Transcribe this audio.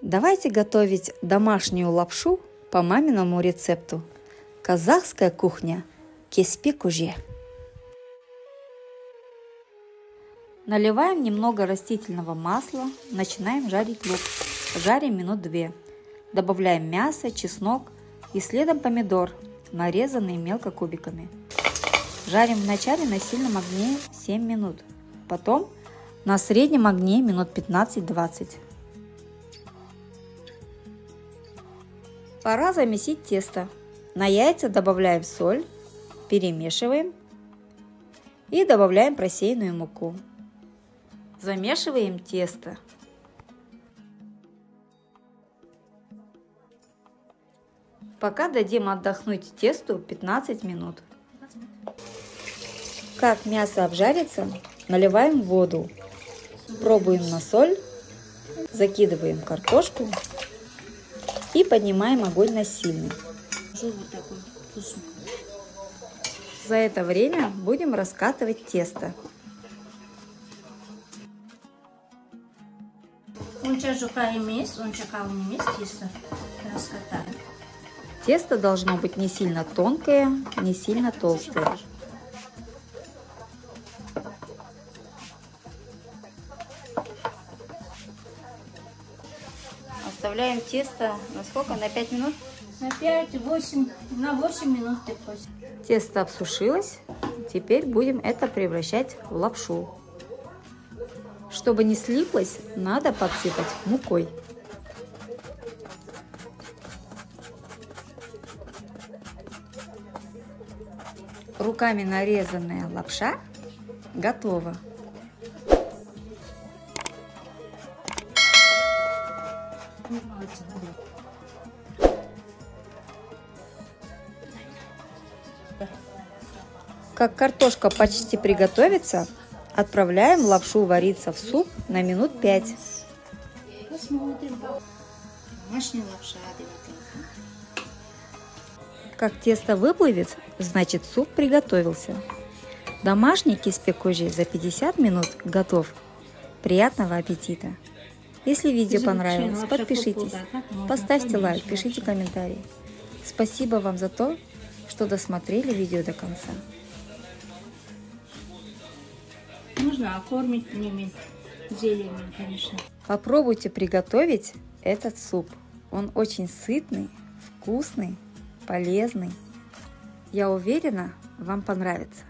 Давайте готовить домашнюю лапшу по маминому рецепту. Казахская кухня кеспе-коже. Наливаем немного растительного масла, начинаем жарить лук. Жарим минут 2. Добавляем мясо, чеснок и следом помидор, нарезанный мелко кубиками. Жарим вначале на сильном огне 7 минут, потом на среднем огне минут 15-20. Пора замесить тесто. На яйца добавляем соль, перемешиваем и добавляем просеянную муку. Замешиваем тесто. Пока дадим отдохнуть тесту 15 минут. Как мясо обжарится, наливаем воду. Пробуем на соль, закидываем картошку и поднимаем огонь на сильный. За это время будем раскатывать тесто. Тесто должно быть не сильно тонкое, не сильно толстое. Оставляем тесто на сколько? На 5 минут? На 5-8, на 8 минут. Тесто обсушилось. Теперь будем это превращать в лапшу. Чтобы не слиплось, надо подсыпать мукой. Руками нарезанная лапша готова. Как картошка почти приготовится, отправляем лапшу вариться в суп на минут 5. Посмотрим. Домашняя лапша. Как тесто выплывет, значит суп приготовился. Домашний кеспе-коже за 50 минут готов. Приятного аппетита! Если видео понравилось, подпишитесь, поставьте лайк, пишите комментарии. Спасибо вам за то, что досмотрели видео до конца. Можно оформить зеленью, конечно. Попробуйте приготовить этот суп. Он очень сытный, вкусный, полезный. Я уверена, вам понравится.